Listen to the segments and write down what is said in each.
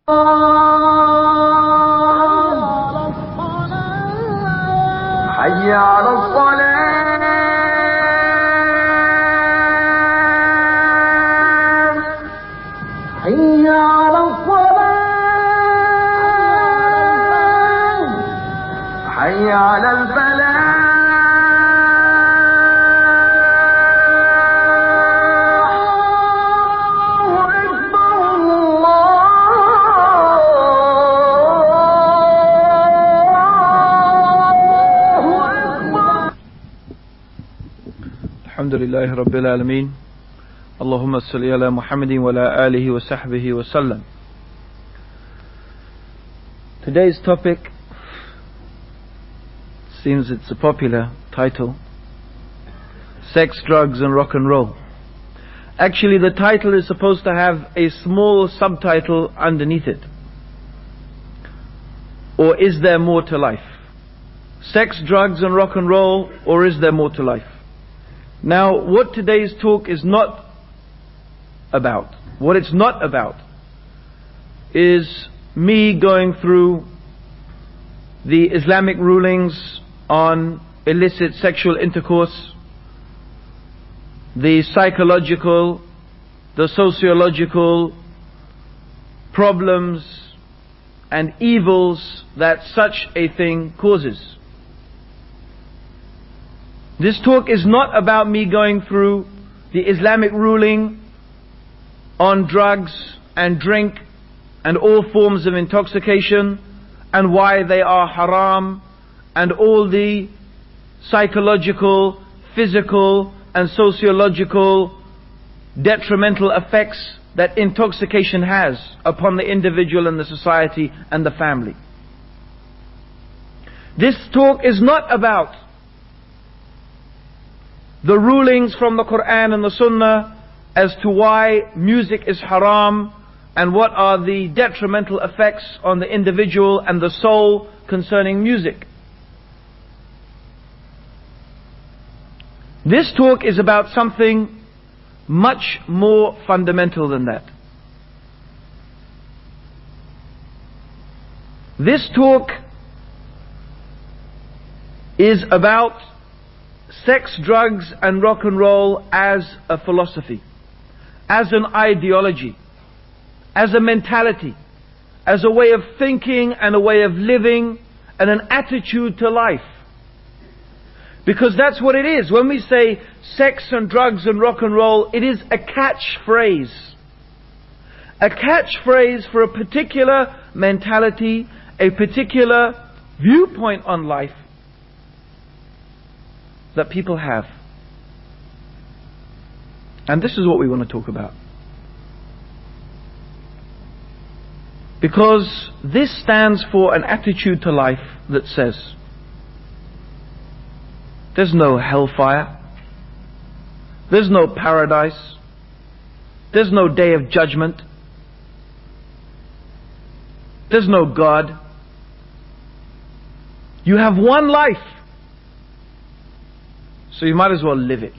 حي على الصلاة حي على الصلاة حي على الفلاح الحمد لله رب العالمين اللهم صل على محمد وعلى آله وصحبه وسلم. Today's topic seems it's a popular title: Sex, Drugs and Rock and Roll. Actually, the title is supposed to have a small subtitle underneath it. Or is there more to life? Sex, drugs and rock and roll, or is there more to life? Now, what today's talk is not about, what it's not about, is me going through the Islamic rulings on illicit sexual intercourse, the psychological, the sociological problems and evils that such a thing causes. This talk is not about me going through the Islamic ruling on drugs and drink and all forms of intoxication and why they are haram and all the psychological, physical and sociological detrimental effects that intoxication has upon the individual and the society and the family. This talk is not about the rulings from the Quran and the Sunnah as to why music is haram and what are the detrimental effects on the individual and the soul concerning music. This talk is about something much more fundamental than that. This talk is about sex, drugs and rock and roll as a philosophy, as an ideology, as a mentality, as a way of thinking and a way of living and an attitude to life. Because that's what it is. When we say sex and drugs and rock and roll, it is a catchphrase. A catchphrase for a particular mentality, a particular viewpoint on life that people have. And this is what we want to talk about. Because this stands for an attitude to life that says there's no hellfire, there's no paradise, there's no day of judgment, there's no God. You have one life, so you might as well live it.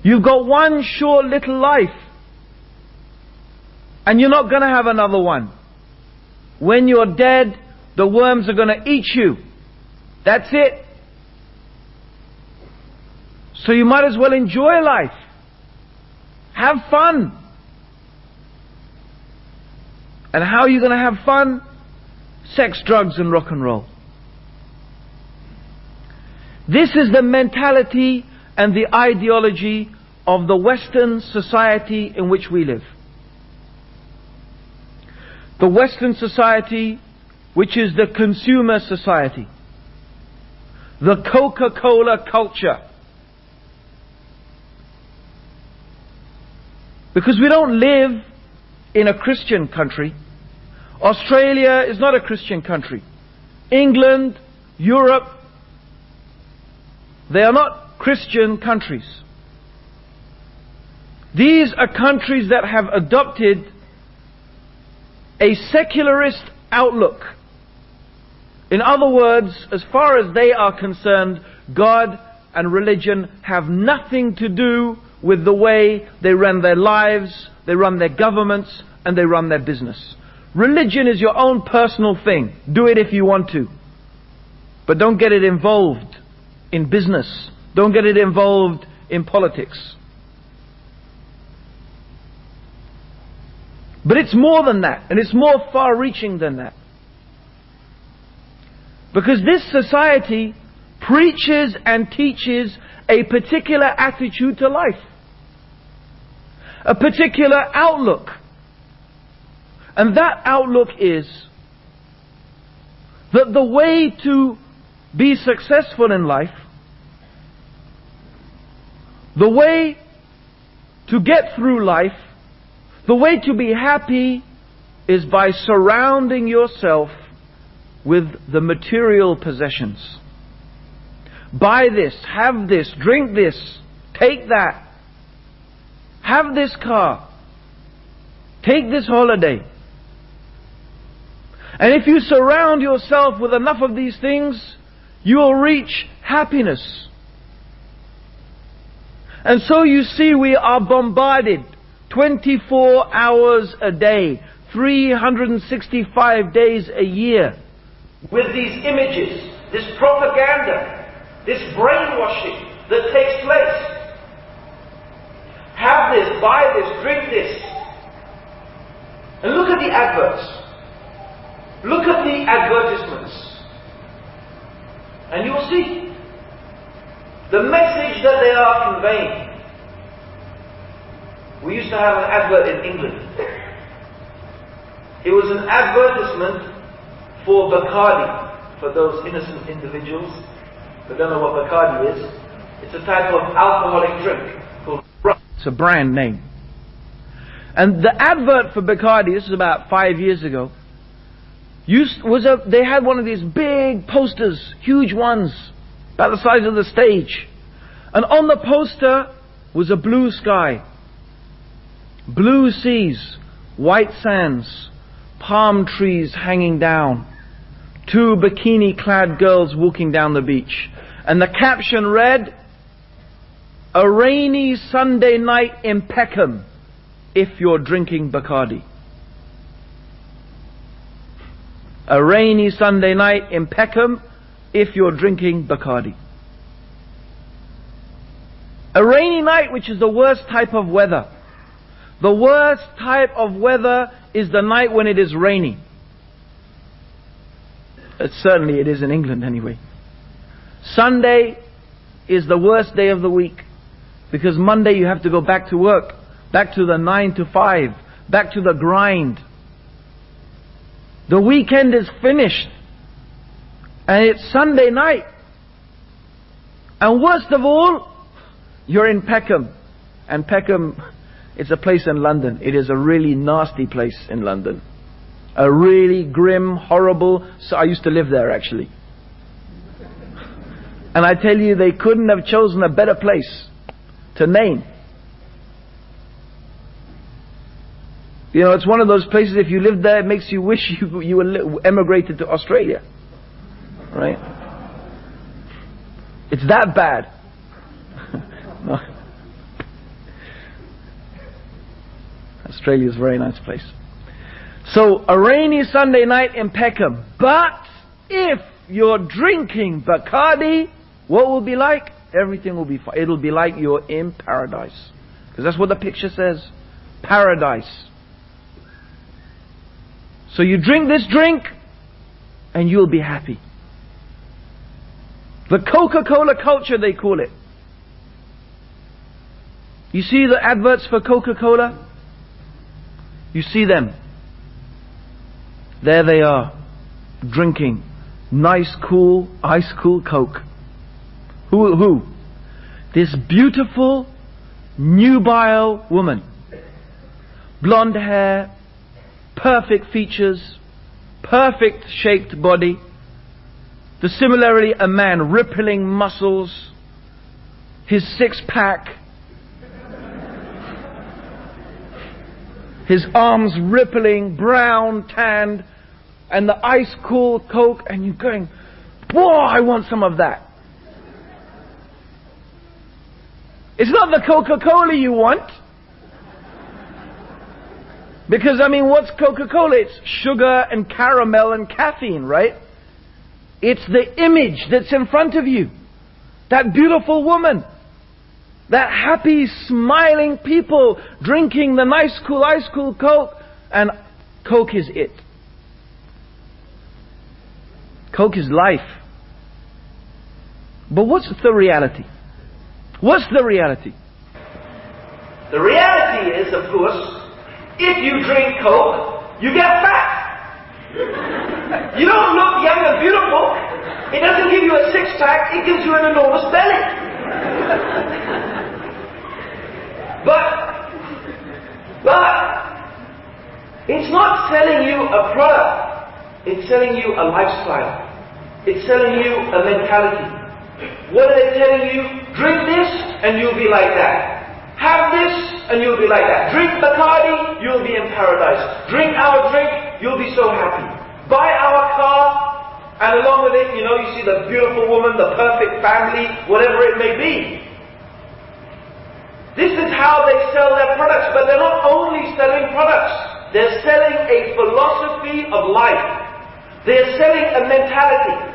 You've got one short little life, and you're not going to have another one. When you're dead, the worms are going to eat you. That's it. So you might as well enjoy life. Have fun. And how are you going to have fun? Sex, drugs and rock and roll. This is the mentality and the ideology of the Western society in which we live. The Western society, which is the consumer society. The Coca-Cola culture. Because we don't live in a Christian country. Australia is not a Christian country. England, Europe, they are not Christian countries. These are countries that have adopted a secularist outlook. In other words, as far as they are concerned, God and religion have nothing to do with the way they run their lives, they run their governments, and they run their business. Religion is your own personal thing. Do it if you want to. But don't get it involved in business. Don't get it involved in politics. But it's more than that, and it's more far-reaching than that. Because this society preaches and teaches a particular attitude to life, a particular outlook. And that outlook is that the way to be successful in life, the way to get through life, the way to be happy is by surrounding yourself with the material possessions. Buy this, have this, drink this, take that, have this car, take this holiday. And if you surround yourself with enough of these things, you will reach happiness. And so you see, we are bombarded 24 hours a day, 365 days a year with these images, this propaganda, this brainwashing that takes place. Have this, buy this, drink this. And look at the adverts. Look at the advertisements. And you'll see the message that they are conveying. We used to have an advert in England. It was an advertisement for Bacardi, for those innocent individuals who don't know what Bacardi is. It's a type of alcoholic drink called rum. It's a brand name. And the advert for Bacardi, this is about 5 years ago, they had one of these big posters, huge ones, about the size of the stage. And on the poster was a blue sky, blue seas, white sands, palm trees hanging down, 2 bikini-clad girls walking down the beach. And the caption read, "A rainy Sunday night in Peckham if you're drinking Bacardi." A rainy Sunday night in Peckham if you're drinking Bacardi. A rainy night, which is the worst type of weather. The worst type of weather is the night when it is raining. Certainly it is in England anyway. Sunday is the worst day of the week, because Monday you have to go back to work, back to the 9 to 5, back to the grind. The weekend is finished, and it's Sunday night. And worst of all, you're in Peckham. And Peckham, it's a place in London. It is a really nasty place in London. A really grim, horrible... So I used to live there, actually. And I tell you, they couldn't have chosen a better place to name. You know, it's one of those places, if you live there, it makes you wish you emigrated to Australia. Right? It's that bad. No. Australia's a very nice place. So, a rainy Sunday night in Peckham. But if you're drinking Bacardi, what will be like? Everything will be fine. It'll be like you're in paradise. Because that's what the picture says. Paradise. So you drink this drink, and you'll be happy. The Coca-Cola culture, they call it. You see the adverts for Coca-Cola? You see them. There they are, drinking nice, cool, ice cool Coke. Who? This beautiful, nubile woman. Blonde hair, perfect features, perfect shaped body. Similarly, a man, rippling muscles, his six-pack, his arms rippling, brown, tanned, and the ice-cool Coke, and you're going, whoa, I want some of that. It's not the Coca-Cola you want. Because, I mean, what's Coca-Cola? It's sugar and caramel and caffeine, right? It's the image that's in front of you. That beautiful woman. That happy, smiling people drinking the nice, cool, ice cool Coke. And Coke is it. Coke is life. But what's the reality? What's the reality? The reality is, of course, if you drink Coke, you get fat. You don't look young and beautiful. It doesn't give you a six-pack, it gives you an enormous belly. But it's not selling you a product. It's selling you a lifestyle. It's selling you a mentality. What are they telling you? Drink this and you'll be like that. Have this and you'll be like that. Drink Bacardi, you'll be in paradise. Drink our drink, you'll be so happy. Buy our car, and along with it, you see the beautiful woman, the perfect family, whatever it may be. This is how they sell their products, but they're not only selling products. They're selling a philosophy of life. They're selling a mentality.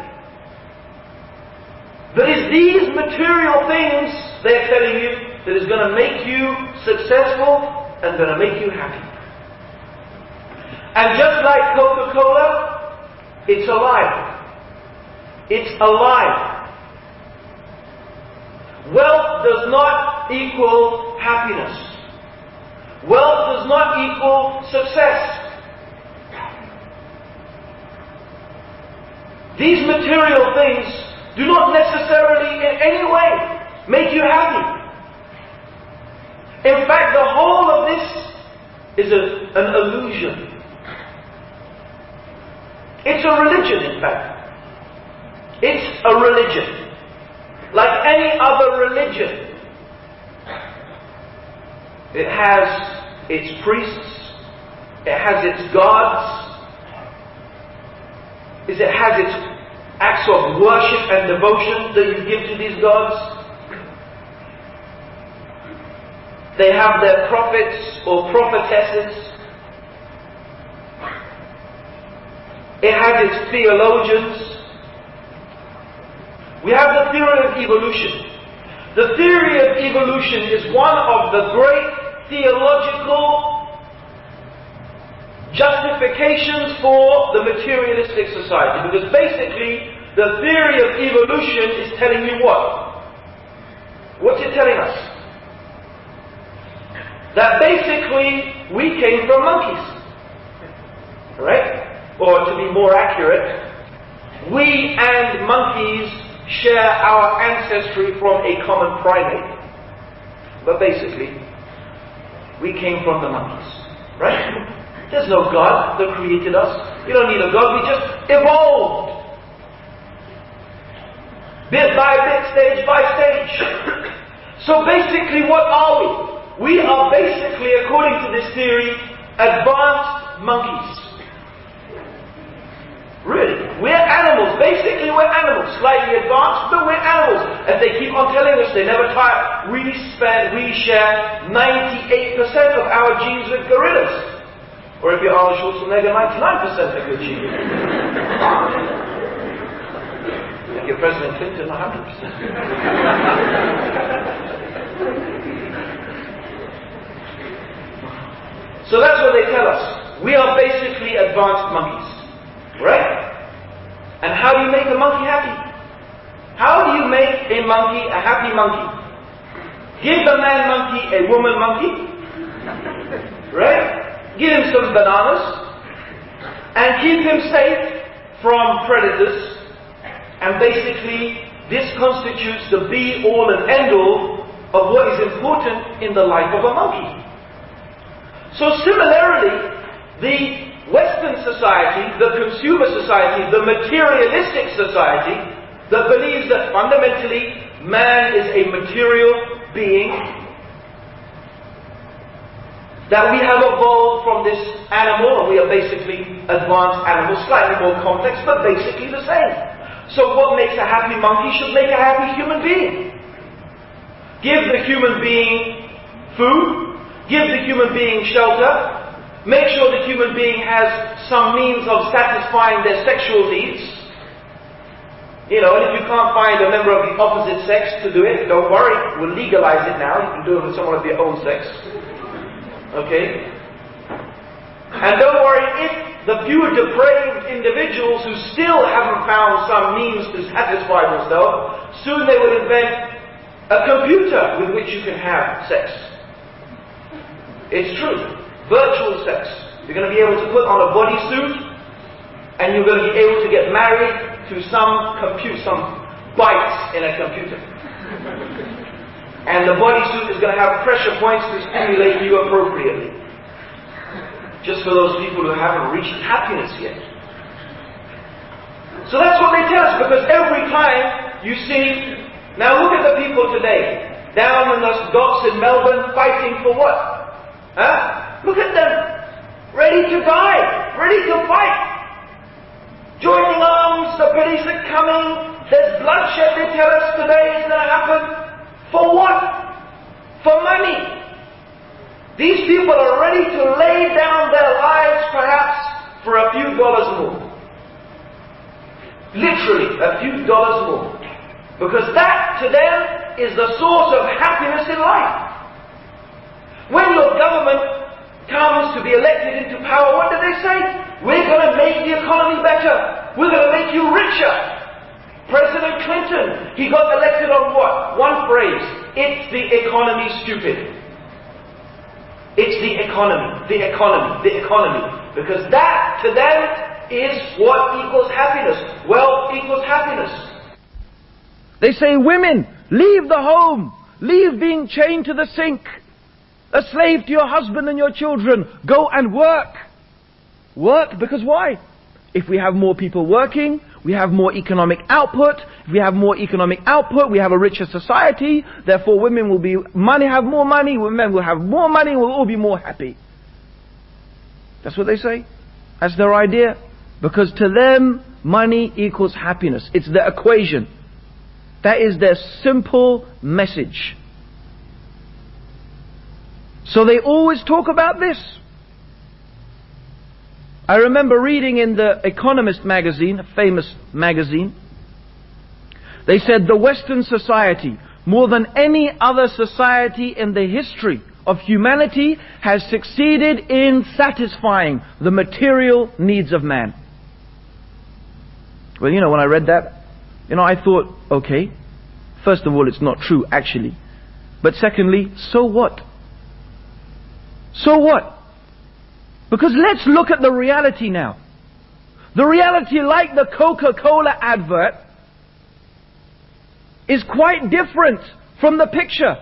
That is these material things they're telling you that is going to make you successful and going to make you happy. And just like Coca-Cola, it's a lie. It's a lie. Wealth does not equal happiness. Wealth does not equal success. These material things do not necessarily in any way make you happy. In fact, the whole of this is an illusion. It's a religion, in fact. It's a religion. Like any other religion. It has its priests. It has its gods. It has its acts of worship and devotion that you give to these gods. They have their prophets or prophetesses. It has its theologians. We have the theory of evolution. The theory of evolution is one of the great theological justifications for the materialistic society. Because basically, the theory of evolution is telling you what? What's it telling us? That basically we came from monkeys. Right? Or to be more accurate, we and monkeys share our ancestry from a common primate. But basically, we came from the monkeys. Right? There's no God that created us. You don't need a God, we just evolved. Bit by bit, stage by stage. So basically, what are we? We are basically, according to this theory, advanced monkeys. Really. We're animals. Basically, we're animals. Slightly advanced, but we're animals. And they keep on telling us they never tire. We share 98% of our genes with gorillas. Or if you're Arnold Schwarzenegger, 99% of your genes. If you're President Clinton, 100%. So that's what they tell us. We are basically advanced monkeys. Right? And how do you make a monkey happy? How do you make a monkey a happy monkey? Give the man monkey a woman monkey. Right? Give him some bananas. And keep him safe from predators. And basically, this constitutes the be-all and end-all of what is important in the life of a monkey. So similarly, the Western society, the consumer society, the materialistic society that believes that fundamentally man is a material being, that we have evolved from this animal, and we are basically advanced animals, slightly more complex, but basically the same. So what makes a happy monkey should make a happy human being. Give the human being food, give the human being shelter, Make sure the human being has some means of satisfying their sexual needs. You know, and if you can't find a member of the opposite sex to do it, don't worry, we'll legalize it now. You can do it with someone of your own sex. Okay? And don't worry, if the few depraved individuals who still haven't found some means to satisfy themselves, soon they will invent a computer with which you can have sex. It's true. Virtual sex. You're going to be able to put on a bodysuit and you're going to be able to get married to some bytes in a computer. And the bodysuit is going to have pressure points to stimulate you appropriately. Just for those people who haven't reached happiness yet. So that's what they tell us, because every time you see, now look at the people today, down in the docks in Melbourne, fighting for what? Huh? Look at them, ready to die, ready to fight. Joining arms, the police are coming, there's bloodshed, they tell us today is going to happen. For what? For money. These people are ready to lay down their lives perhaps for a few dollars more. Literally, a few dollars more. Because that to them is the source of happiness in life. When your government comes to be elected into power, what do they say? We're going to make the economy better. We're going to make you richer. President Clinton, he got elected on what? One phrase. It's the economy, stupid. It's the economy, the economy, the economy. Because that, to them, is what equals happiness. Wealth equals happiness. They say, women, leave the home. Leave being chained to the sink. A slave to your husband and your children. Go and work. Work, because why? If we have more people working, we have more economic output. If we have more economic output, we have a richer society. Therefore, women will have more money. Men will have more money. We'll all be more happy. That's what they say. That's their idea. Because to them, money equals happiness. It's their equation. That is their simple message. So they always talk about this. I remember reading in the Economist magazine, a famous magazine, they said the Western society, more than any other society in the history of humanity, has succeeded in satisfying the material needs of man. Well, when I read that, I thought, okay, first of all, it's not true, actually. But secondly, so what? So what? Because let's look at the reality now. The reality, like the Coca-Cola advert, is quite different from the picture.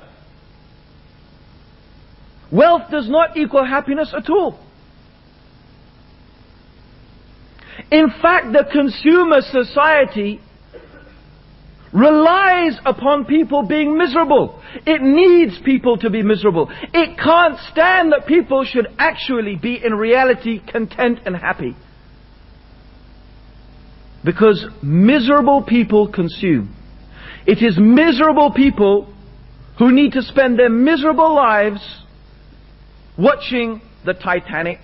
Wealth does not equal happiness at all. In fact, the consumer society relies upon people being miserable. It needs people to be miserable. It can't stand that people should actually be in reality content and happy. Because miserable people consume. It is miserable people who need to spend their miserable lives watching the Titanic,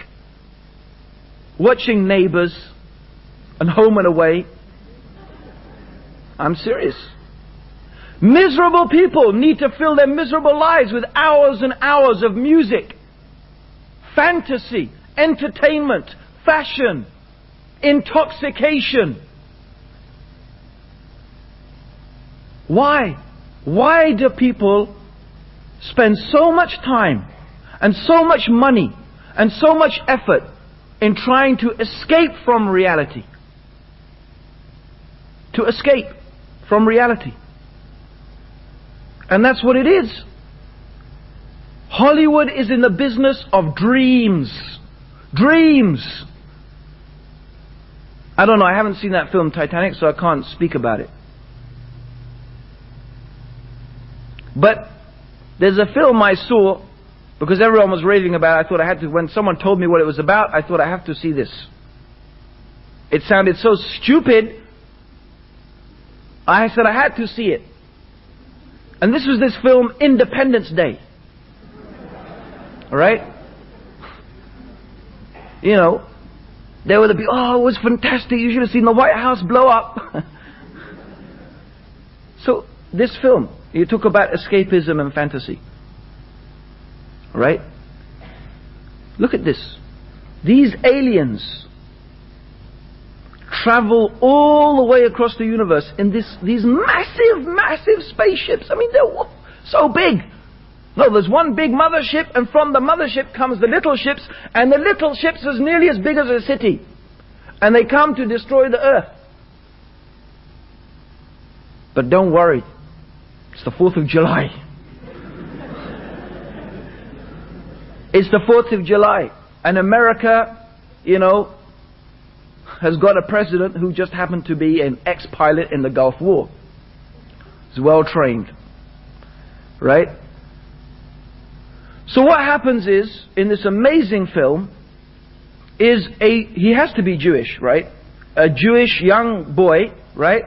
watching Neighbours, and Home and Away. I'm serious. Miserable people need to fill their miserable lives with hours and hours of music, fantasy, entertainment, fashion, intoxication. Why? Why do people spend so much time and so much money and so much effort in trying to escape from reality? To escape from reality. And that's what it is. Hollywood is in the business of dreams. Dreams. I don't know, I haven't seen that film Titanic, so I can't speak about it. But there's a film I saw, because everyone was raving about it, I thought I had to, when someone told me what it was about, I thought I have to see this. It sounded so stupid, I said I had to see it. And this was this film, Independence Day. Alright? you know, they would be, oh, it was fantastic, you should have seen the White House blow up. So, this film, you talk about escapism and fantasy. Right? Look at this. These aliens travel all the way across the universe in these massive spaceships. I mean, they're so big. No, there's one big mothership, and from the mothership comes the little ships, and the little ships is nearly as big as a city. And they come to destroy the earth. But don't worry, it's the 4th of July. It's the 4th of July, and America, you know, has got a president who just happened to be an ex-pilot in the Gulf War. He's well trained. Right? So what happens is, in this amazing film, he has to be Jewish, right? A Jewish young boy, right?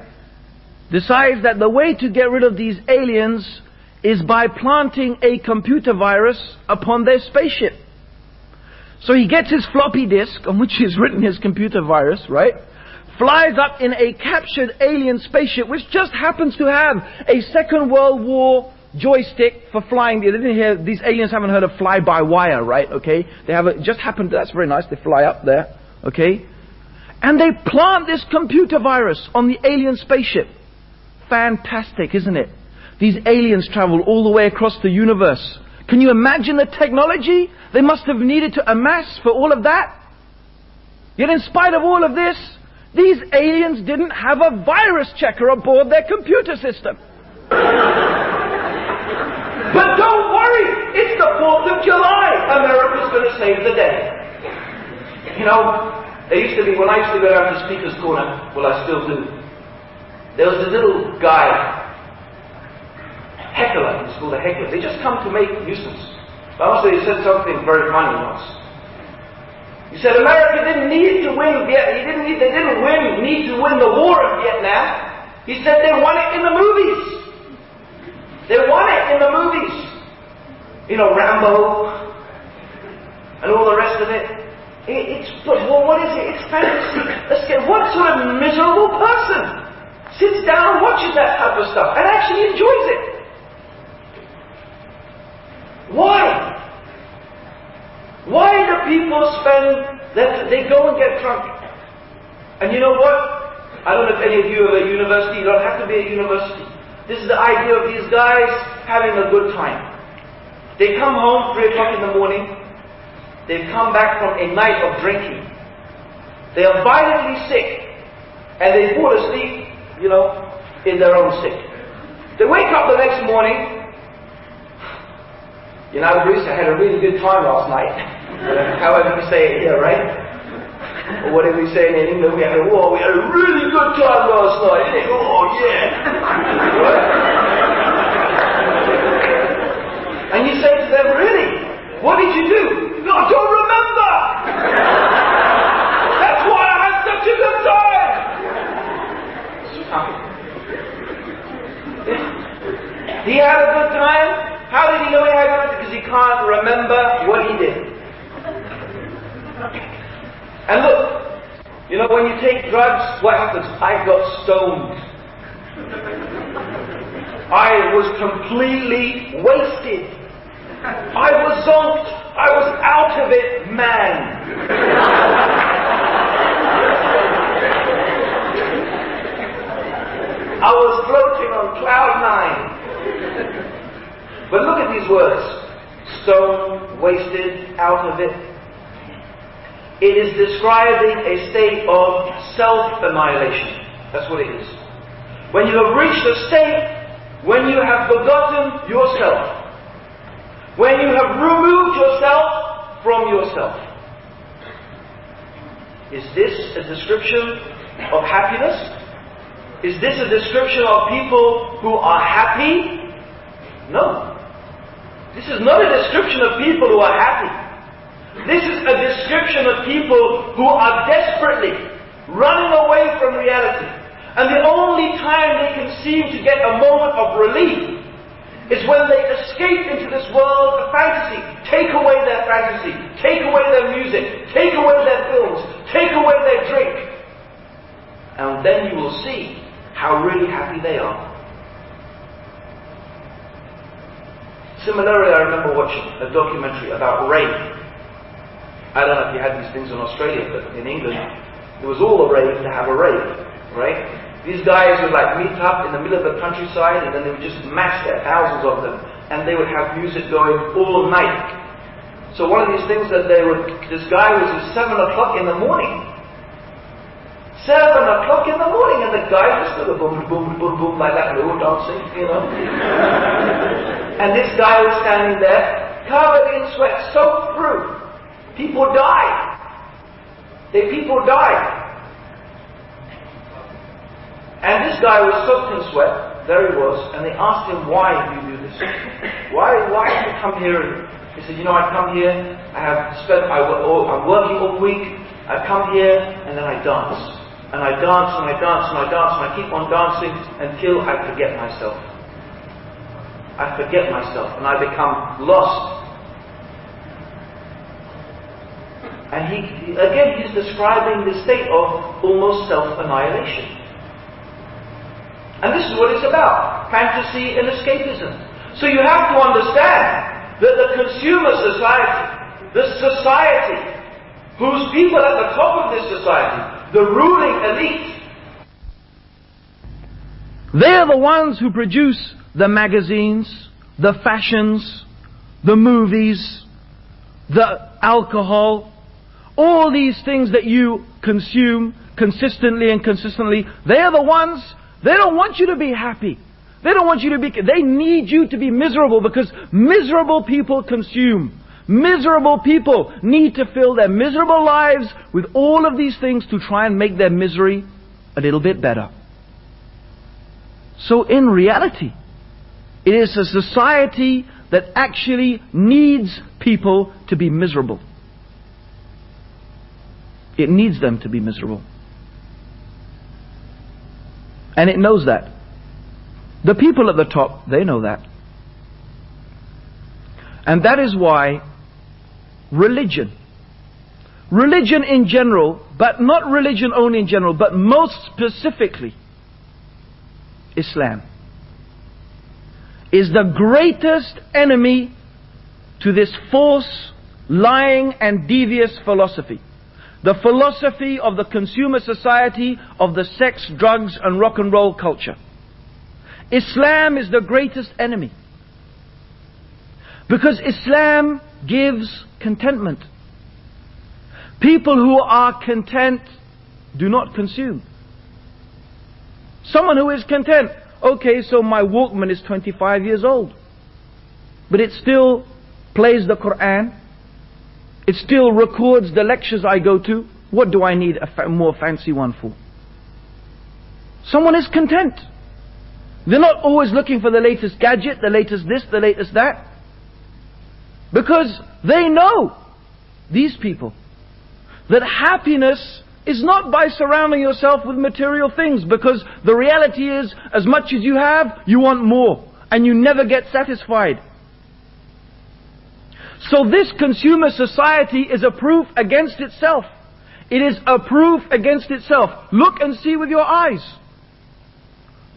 Decides that the way to get rid of these aliens is by planting a computer virus upon their spaceship. So he gets his floppy disk on which he's written his computer virus, right? Flies up in a captured alien spaceship which just happens to have a Second World War joystick for flying. They didn't hear, these aliens haven't heard of fly-by-wire, right? Okay? They have just happened, that's very nice, they fly up there, okay? And they plant this computer virus on the alien spaceship. Fantastic, isn't it? These aliens travel all the way across the universe. Can you imagine the technology they must have needed to amass for all of that? Yet in spite of all of this, these aliens didn't have a virus checker aboard their computer system. But don't worry, it's the 4th of July. America's going to save the day. You know, there used to be, when I used to go down to Speaker's Corner, well I still do, there was a little guy, heckler, it's called a heckler. They just come to make nuisance. But also he said something very funny once. He said America didn't need to win need to win the war in Vietnam. He said they won it in the movies. They won it in the movies. You know, Rambo and all the rest of it. Well, what is it? It's fantasy. What sort of miserable person sits down and watches that type of stuff and actually enjoys it? Why? Why do people they go and get drunk? And you know what? I don't know if any of you are at university, you don't have to be at university. This is the idea of these guys having a good time. They come home 3 o'clock in the morning, they've come back from a night of drinking. They are violently sick, and they fall asleep, you know, in their own sick. They wake up the next morning. You know, Bruce, I had a really good time last night. However we say it here, right? Or whatever we say in England, we had a really good time last night, didn't it? Oh, yeah. Right? And you say to them, really? What did you do? No, I don't remember. That's why I had such a good time. He had a good time. How did he know he had a good time? Because he can't remember what he did. And look, you know, when you take drugs, what happens? I got stoned. I was completely wasted. I was zonked. I was out of it, man. I was floating on cloud 9. But look at these words. Stoned, wasted, out of it. It is describing a state of self-annihilation. That's what it is. When you have reached a state when you have forgotten yourself. When you have removed yourself from yourself. Is this a description of happiness? Is this a description of people who are happy? No. This is not a description of people who are happy. This is a description of people who are desperately running away from reality. And the only time they can seem to get a moment of relief is when they escape into this world of fantasy, take away their fantasy, take away their music, take away their films, take away their drink. And then you will see how really happy they are. Similarly, I remember watching a documentary about rave. I don't know if you had these things in Australia, but in England, it was all a rave to have a rave, right? These guys would like meet up in the middle of the countryside, and then they would just mass there, thousands of them, and they would have music going all night. So one of these things that this guy was at 7 o'clock in the morning. 7 o'clock in the morning, and the guy just did a boom, boom, boom, boom, like that, and they were dancing, you know. And this guy was standing there, covered in sweat, soaked through. People died. People died. And this guy was soaked in sweat, there he was, and they asked him, why do you do this? Why do you come here? And he said, I come here, I'm working all week, I come here, and then I dance. And I dance, and I dance, and I dance, and I keep on dancing until I forget myself. I forget myself, and I become lost. And he's describing the state of almost self-annihilation. And this is what it's about, fantasy and escapism. So you have to understand that the consumer society, the society, whose people at the top of this society, the ruling elite, they are the ones who produce the magazines, the fashions, the movies, the alcohol, all these things that you consume consistently and consistently. They are the ones. They don't want you to be happy. They don't want you to be... They need you to be miserable, because miserable people consume. Miserable people need to fill their miserable lives with all of these things to try and make their misery a little bit better. So in reality, it is a society that actually needs people to be miserable. It needs them to be miserable. And it knows that. The people at the top, they know that. And that is why religion in general, but not religion only in general, but most specifically Islam, is the greatest enemy to this false, lying and devious philosophy. The philosophy of the consumer society, of the sex, drugs and rock and roll culture. Islam is the greatest enemy. Because Islam gives contentment. People who are content do not consume. Someone who is content, okay, so my Walkman is 25 years old, but it still plays the Quran. It still records the lectures I go to. What do I need a more fancy one for? Someone is content. They're not always looking for the latest gadget, the latest this, the latest that. Because they know, these people, that happiness is not by surrounding yourself with material things. Because the reality is, as much as you have, you want more. And you never get satisfied. So this consumer society is a proof against itself. It is a proof against itself. Look and see with your eyes.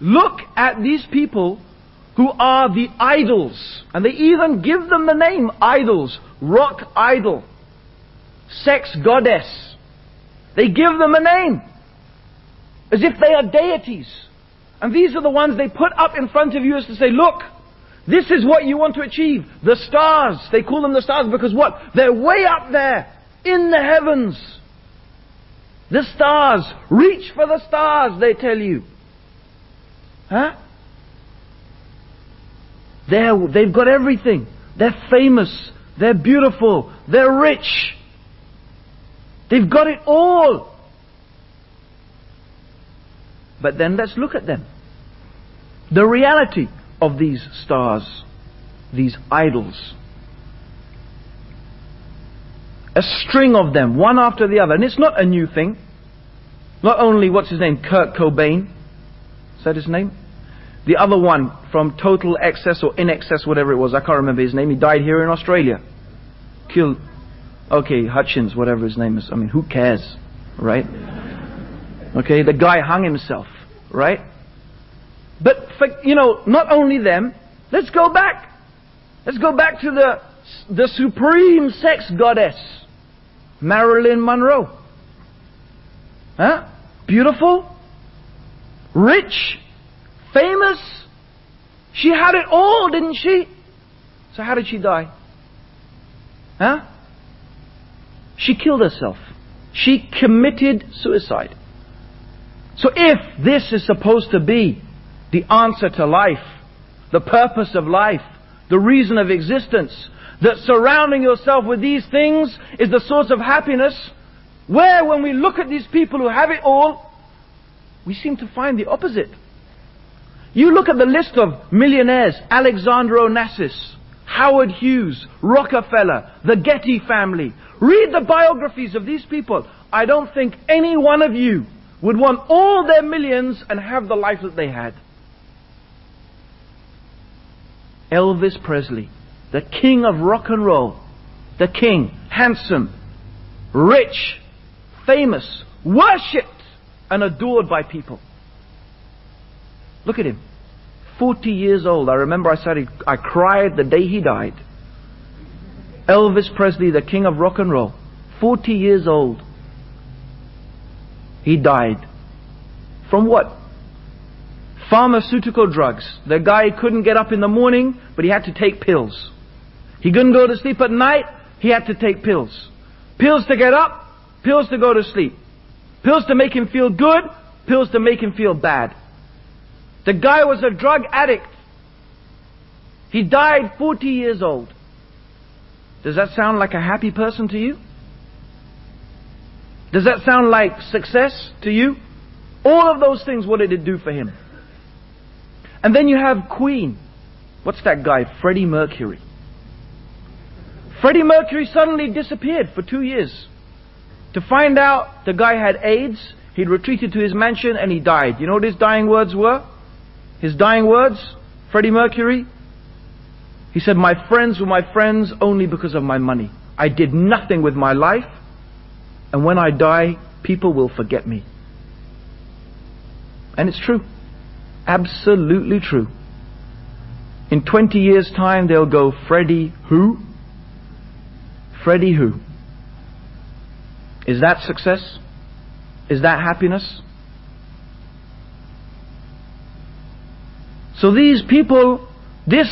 Look at these people who are the idols. And they even give them the name idols. Rock idol. Sex goddess. They give them a name. As if they are deities. And these are the ones they put up in front of you as to say, look, this is what you want to achieve. The stars. They call them the stars because what? They're way up there. In the heavens. The stars. Reach for the stars, they tell you. Huh? They've got everything. They're famous. They're beautiful. They're rich. They've got it all. But then let's look at them. The reality of these stars, these idols. A string of them, one after the other. And it's not a new thing. Not only, what's his name, Kurt Cobain. Is that his name? The other one from Total Excess or In Excess, whatever it was, I can't remember his name. He died here in Australia. killed, okay, Hutchins, whatever his name is. I mean, who cares, right? Okay, the guy hung himself, right? But, not only them, let's go back. Let's go back to the supreme sex goddess, Marilyn Monroe. Huh? Beautiful, rich, famous. She had it all, didn't she? So how did she die? Huh? She killed herself. She committed suicide. So if this is supposed to be the answer to life, the purpose of life, the reason of existence, that surrounding yourself with these things is the source of happiness, where when we look at these people who have it all, we seem to find the opposite. You look at the list of millionaires: Alexander Onassis, Howard Hughes, Rockefeller, the Getty family. Read the biographies of these people. I don't think any one of you would want all their millions and have the life that they had. Elvis Presley, the king of rock and roll, the king, handsome, rich, famous, worshipped and adored by people. Look at him, 40 years old. I remember I cried the day he died. Elvis Presley, the king of rock and roll, 40 years old. He died. From what? Pharmaceutical drugs. The guy couldn't get up in the morning, but he had to take pills. He couldn't go to sleep at night, he had to take pills. Pills to get up, pills to go to sleep. Pills to make him feel good, pills to make him feel bad. The guy was a drug addict. He died 40 years old. Does that sound like a happy person to you? Does that sound like success to you? All of those things, what did it do for him? And then you have Queen. What's that guy? Freddy Mercury. Freddie Mercury suddenly disappeared for 2 years. To find out the guy had AIDS, he'd retreated to his mansion and he died. You know what his dying words were? His dying words, Freddie Mercury? He said, "My friends were my friends only because of my money. I did nothing with my life, and when I die, people will forget me." And it's true. Absolutely true. In 20 years' time, they'll go, "Freddie who? Freddie who?" Is that success? Is that happiness? So these people, this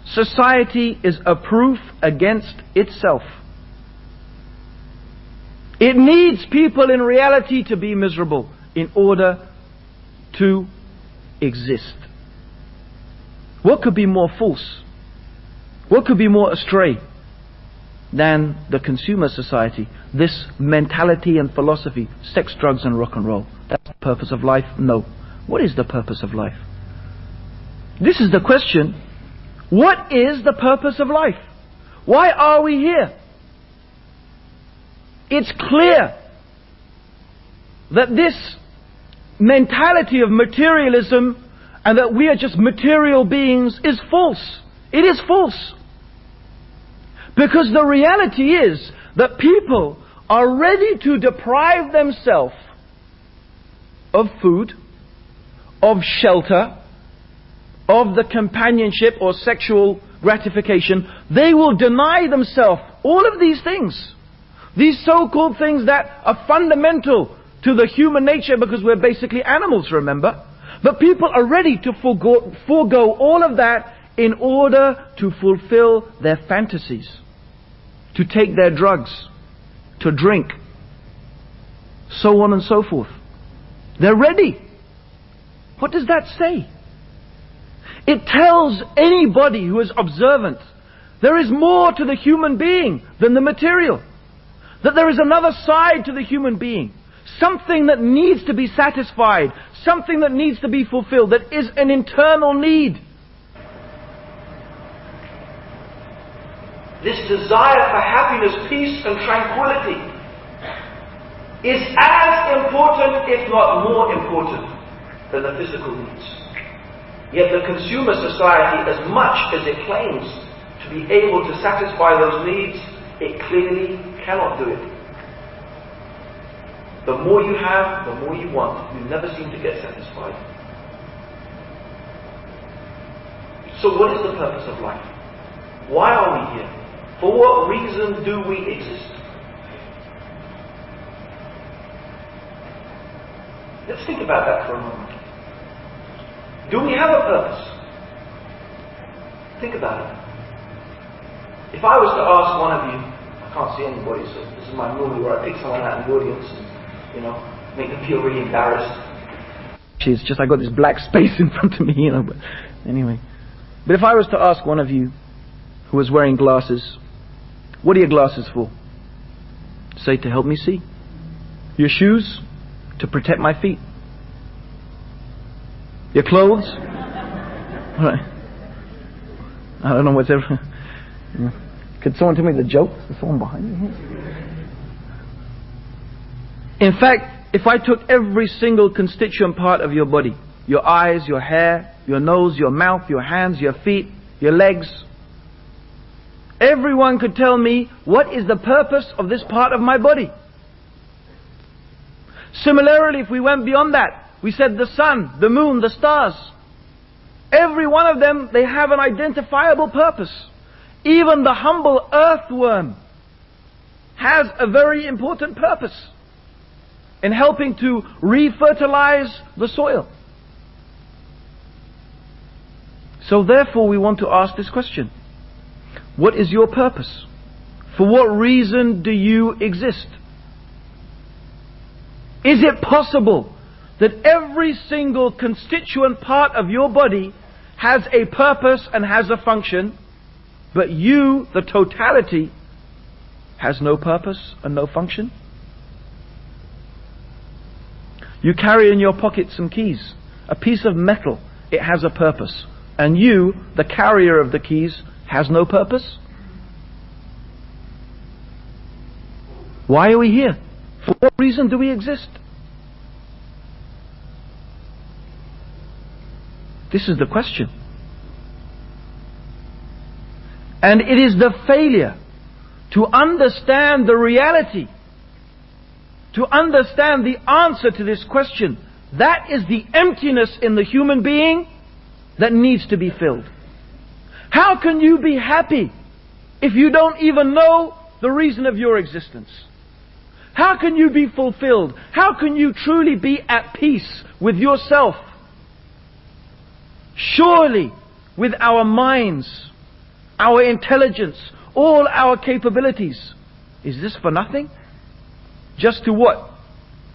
society is a proof against itself. It needs people in reality to be miserable in order to exist. What could be more false? What could be more astray than the consumer society? This mentality and philosophy, sex, drugs and rock and roll. That's the purpose of life? No. What is the purpose of life? This is the question. What is the purpose of life? Why are we here? It's clear that this mentality of materialism and that we are just material beings is false. It is false. Because the reality is that people are ready to deprive themselves of food, of shelter, of the companionship or sexual gratification. They will deny themselves all of these things. These so-called things that are fundamental to the human nature, because we're basically animals, remember? But people are ready to forego all of that in order to fulfill their fantasies, to take their drugs, to drink, so on and so forth. They're ready. What does that say? It tells anybody who is observant there is more to the human being than the material. That there is another side to the human being. Something that needs to be satisfied. Something that needs to be fulfilled. That is an internal need. This desire for happiness, peace and tranquility is as important, if not more important, than the physical needs. Yet the consumer society, as much as it claims to be able to satisfy those needs, it clearly cannot do it. The more you have, the more you want. You never seem to get satisfied. So what is the purpose of life? Why are we here? For what reason do we exist? Let's think about that for a moment. Do we have a purpose? Think about it. If I was to ask one of you, I can't see anybody, so this is my movie where I pick someone out in the audience and, make them feel really embarrassed. It's just I got this black space in front of me, but anyway. But if I was to ask one of you who was wearing glasses, what are your glasses for? Say, to help me see. Your shoes? To protect my feet. Your clothes? All right. I don't know what's ever... Could someone tell me the joke? There's someone behind me here. In fact, if I took every single constituent part of your body, your eyes, your hair, your nose, your mouth, your hands, your feet, your legs, everyone could tell me what is the purpose of this part of my body. Similarly, if we went beyond that, we said the sun, the moon, the stars. Every one of them, they have an identifiable purpose. Even the humble earthworm has a very important purpose in helping to refertilize the soil. So therefore we want to ask this question. What is your purpose? For what reason do you exist? Is it possible that every single constituent part of your body has a purpose and has a function, but you, the totality, has no purpose and no function? You carry in your pocket some keys, a piece of metal, it has a purpose. And you, the carrier of the keys, has no purpose? Why are we here? For what reason do we exist? This is the question. And it is the failure to understand the reality, to understand the answer to this question. That is the emptiness in the human being that needs to be filled. How can you be happy if you don't even know the reason of your existence? How can you be fulfilled? How can you truly be at peace with yourself? Surely, with our minds, our intelligence, all our capabilities, is this for nothing? Just to what?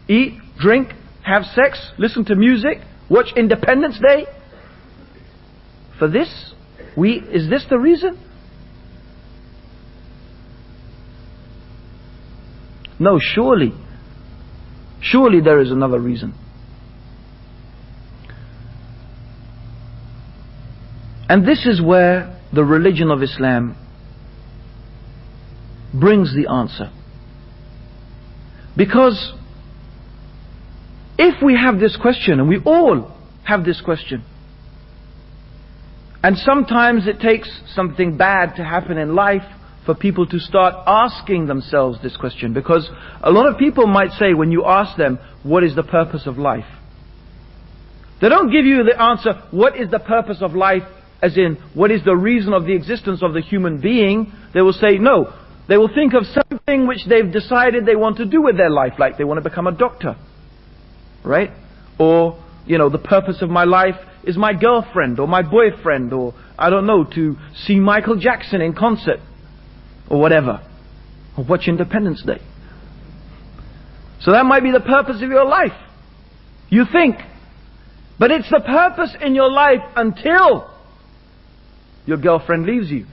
Eat, drink, have sex, listen to music, watch Independence Day? For this? Is this the reason? No, surely there is another reason. And this is where the religion of Islam brings the answer. Because if we have this question, and we all have this question, and sometimes it takes something bad to happen in life for people to start asking themselves this question, because a lot of people might say, when you ask them, what is the purpose of life? They don't give you the answer, what is the purpose of life, as in, what is the reason of the existence of the human being? They will say, no. They will think of something which they've decided they want to do with their life, like they want to become a doctor, right? Or, the purpose of my life is my girlfriend or my boyfriend, or, I don't know, to see Michael Jackson in concert, or whatever, or watch Independence Day. So that might be the purpose of your life, you think. But it's the purpose in your life until your girlfriend leaves you.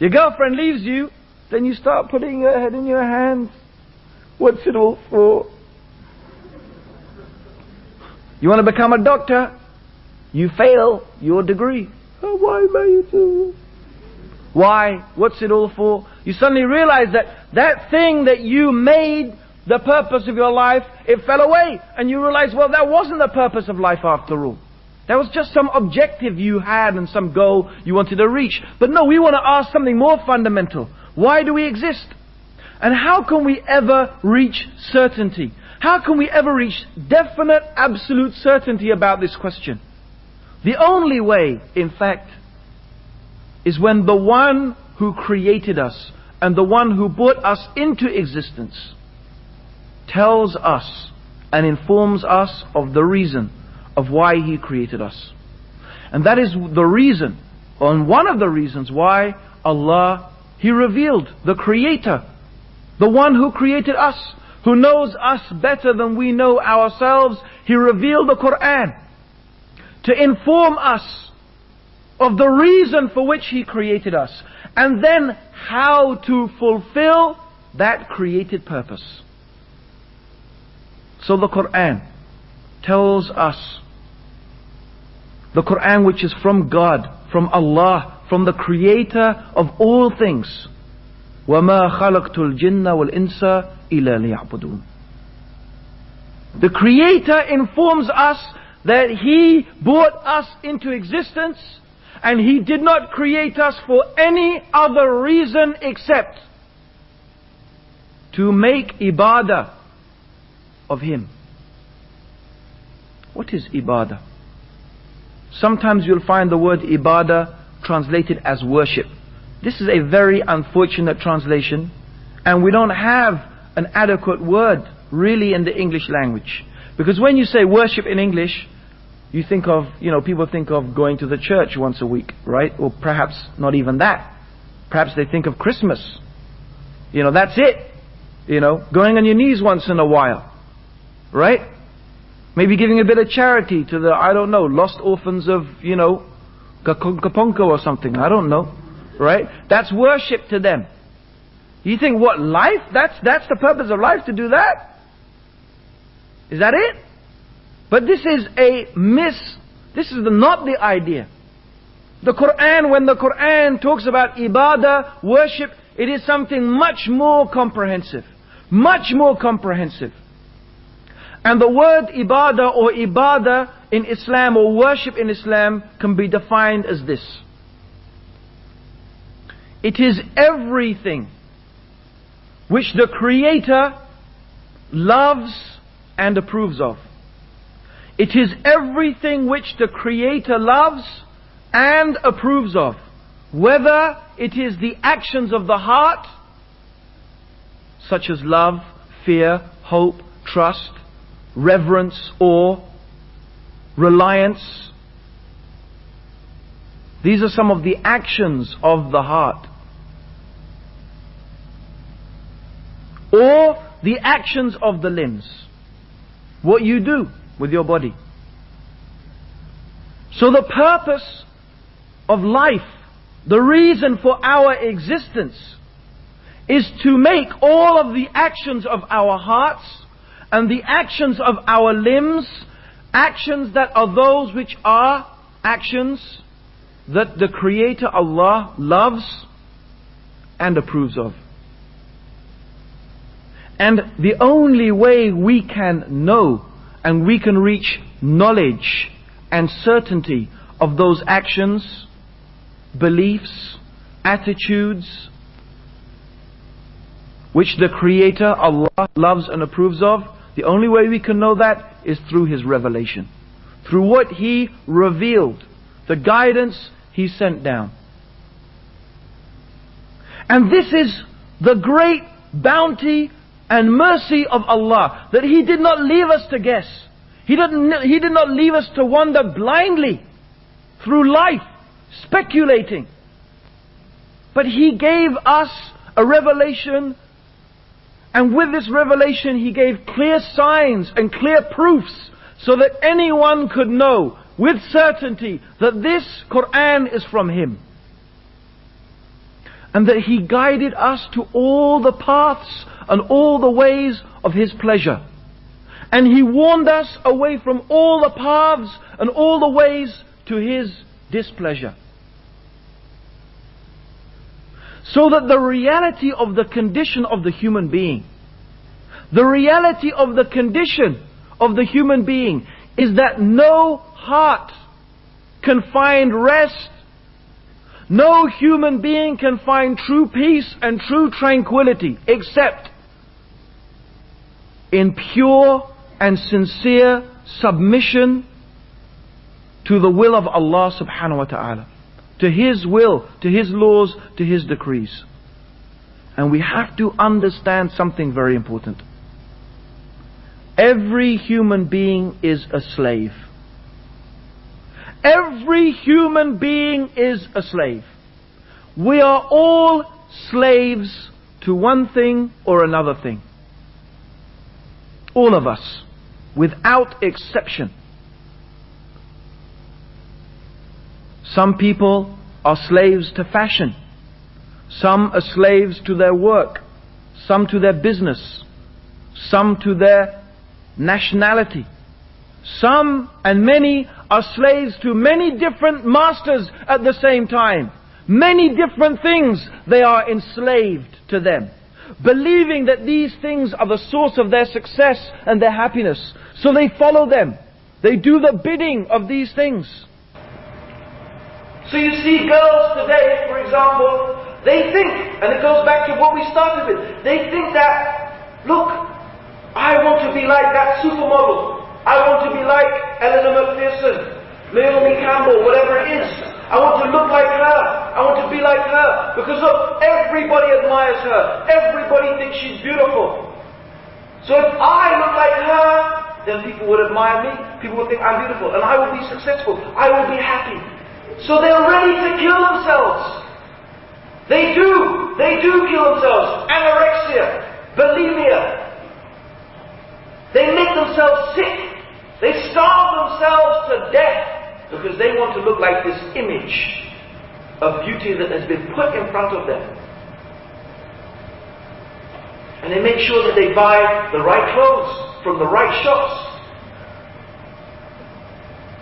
Your girlfriend leaves you, then you start putting your head in your hands. What's it all for? You want to become a doctor? You fail your degree. Oh, why may you do? Why? What's it all for? You suddenly realize that thing that you made the purpose of your life, it fell away. And you realize, well, that wasn't the purpose of life after all. That was just some objective you had and some goal you wanted to reach. But no, we want to ask something more fundamental. Why do we exist? And how can we ever reach certainty? How can we ever reach definite, absolute certainty about this question? The only way, in fact, is when the one who created us and the one who brought us into existence tells us and informs us of the reason of why He created us. And that is the reason, and one of the reasons why Allah, He revealed the Creator, the one who created us, who knows us better than we know ourselves. He revealed the Quran to inform us of the reason for which He created us, and then how to fulfill that created purpose. So the Quran tells us, the Quran which is from God, from Allah, from the Creator of all things, وَمَا خَلَقْتُ الْجِنَّ وَالْإِنسَ إِلَّا لِيَعْبُدُونَ. The Creator informs us that He brought us into existence, and He did not create us for any other reason except to make ibadah of Him. What is ibadah? Sometimes you'll find the word ibadah translated as worship. This is a very unfortunate translation, and we don't have an adequate word really in the English language. Because when you say worship in English, you think of, people think of going to the church once a week, right? Or perhaps not even that. Perhaps they think of Christmas. That's it. Going on your knees once in a while, right? Maybe giving a bit of charity to the, lost orphans of, Kaponko or something. I don't know. Right? That's worship to them. You think, what, life? That's the purpose of life, to do that? Is that it? But this is not the idea. The Quran, when the Quran talks about ibadah, worship, it is something much more comprehensive. Much more comprehensive. And the word ibadah or ibadah in Islam, or worship in Islam, can be defined as this. It is everything which the Creator loves and approves of. It is everything which the Creator loves and approves of. Whether it is the actions of the heart, such as love, fear, hope, trust, reverence, awe, reliance. These are some of the actions of the heart. Or the actions of the limbs. What you do with your body. So the purpose of life, the reason for our existence, is to make all of the actions of our hearts and the actions of our limbs, actions that are those which are actions that the Creator Allah loves and approves of. And the only way we can know and we can reach knowledge and certainty of those actions, beliefs, attitudes, which the Creator Allah loves and approves of, the only way we can know that is through His revelation. Through what He revealed, the guidance He sent down. And this is the great bounty and mercy of Allah, that He did not leave us to guess. He did not leave us to wander blindly through life, speculating. But He gave us a revelation, and with this revelation He gave clear signs and clear proofs, so that anyone could know with certainty that this Quran is from Him. And that He guided us to all the paths and all the ways of His pleasure. And He warned us away from all the paths and all the ways to His displeasure. So that the reality of the condition of the human being, the reality of the condition of the human being is that no heart can find rest. No human being can find true peace and true tranquility except in pure and sincere submission to the will of Allah subhanahu wa ta'ala, to His will, to His laws, to His decrees. And we have to understand something very important. Every human being is a slave. Every human being is a slave. We are all slaves to one thing or another thing. All of us, without exception. Some people are slaves to fashion. Some are slaves to their work. Some to their business. Some to their nationality. Some and many are slaves to many different masters at the same time. Many different things they are enslaved to them, believing that these things are the source of their success and their happiness. So they follow them. They do the bidding of these things. So you see girls today, for example, they think, and it goes back to what we started with, they think that, look, I want to be like that supermodel. I want to be like Eleanor McPherson, Naomi Campbell, whatever it is. I want to look like her. I want to be like her. Because look, everybody admires her. Everybody thinks she's beautiful. So if I look like her, then people would admire me. People would think I'm beautiful. And I will be successful. I will be happy. So they're ready to kill themselves. They do kill themselves. Anorexia, bulimia. They make themselves sick. They starve themselves to death because they want to look like this image of beauty that has been put in front of them. And they make sure that they buy the right clothes from the right shops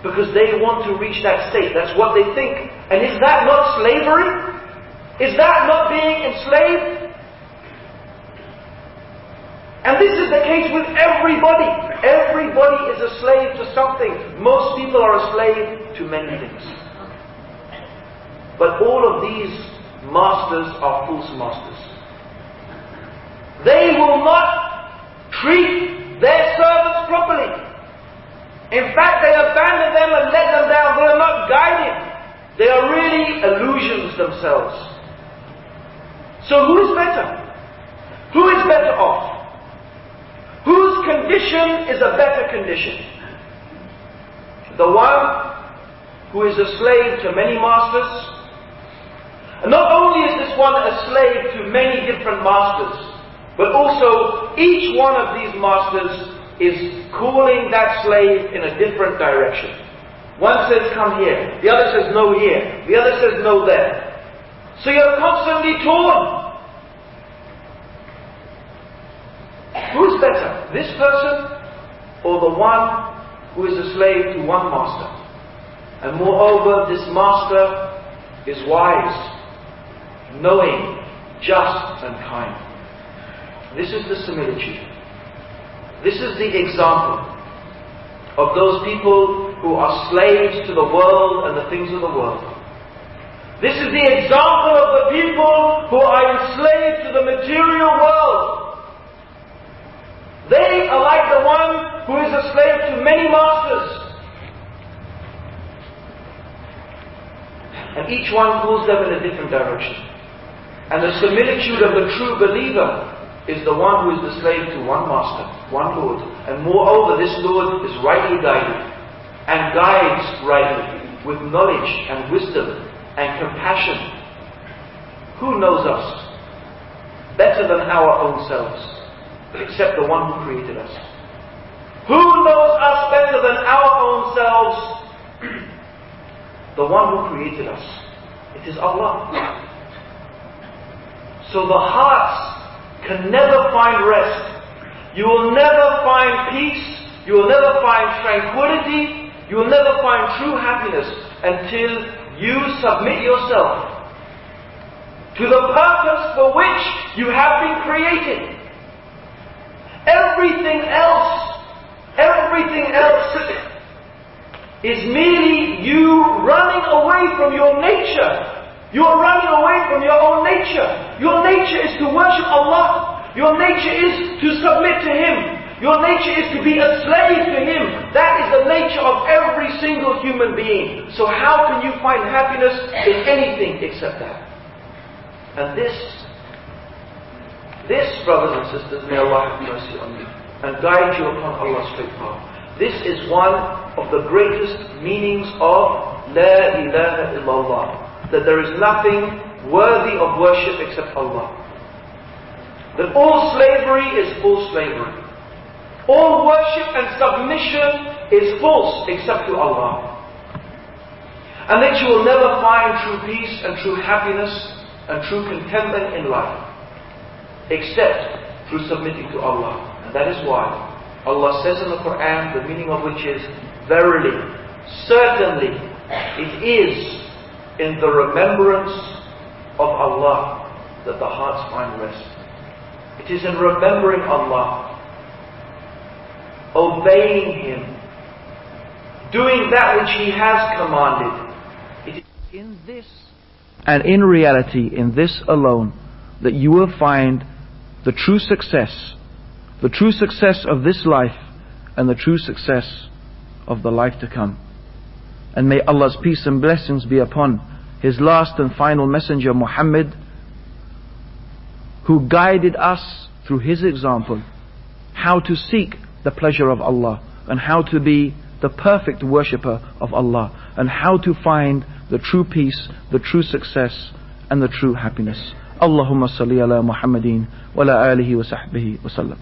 because they want to reach that state. That's what they think. And is that not slavery? Is that not being enslaved? And this is the case with everybody. Everybody is a slave to something. Most people are a slave to many things. But all of these masters are false masters. They will not treat their servants properly. In fact, they abandon them and let them down. They are not guided. They are really illusions themselves. So who is better? Who is better off? Whose condition is a better condition? The one who is a slave to many masters. And not only is this one a slave to many different masters, but also each one of these masters is calling that slave in a different direction. One says come here, the other says no here, the other says no there. So you're constantly torn. Who's better, this person or the one who is a slave to one master? And moreover, this master is wise, knowing, just and kind. This is the similitude. This is the example of those people who are slaves to the world and the things of the world. This is the example of the people who are enslaved to the material world. They are like the one who is a slave to many masters. And each one pulls them in a different direction. And the similitude of the true believer is the one who is the slave to one master, one Lord. And moreover, this Lord is rightly guided and guides rightly with knowledge and wisdom and compassion. Who knows us better than our own selves? Except the one who created us. Who knows us better than our own selves? The one who created us. It is Allah. So the hearts can never find rest. You will never find peace. You will never find tranquility. You will never find true happiness until you submit yourself to the purpose for which you have been created. Everything else is merely you running away from your nature. You're running away from your own nature. Your nature is to worship Allah. Your nature is to submit to Him. Your nature is to be a slave to Him. That is the nature of every single human being. So how can you find happiness in anything except that? And this, brothers and sisters, may Allah have mercy on you and guide you upon Allah's straight path. This is one of the greatest meanings of La ilaha illallah. That there is nothing worthy of worship except Allah. That all slavery is false slavery. All worship and submission is false except to Allah. And that you will never find true peace and true happiness and true contentment in life except through submitting to Allah. And that is why Allah says in the Quran, the meaning of which is, verily, certainly, it is in the remembrance of Allah that the hearts find rest. It is in remembering Allah, obeying Him, doing that which He has commanded. It is in this, and in reality, in this alone, that you will find the true success of this life and the true success of the life to come. And may Allah's peace and blessings be upon His last and final messenger Muhammad, who guided us through his example how to seek the pleasure of Allah and how to be the perfect worshipper of Allah and how to find the true peace, the true success and the true happiness. Allahumma salli ala Muhammadin wa ala alihi wa sahbihi wa sallam.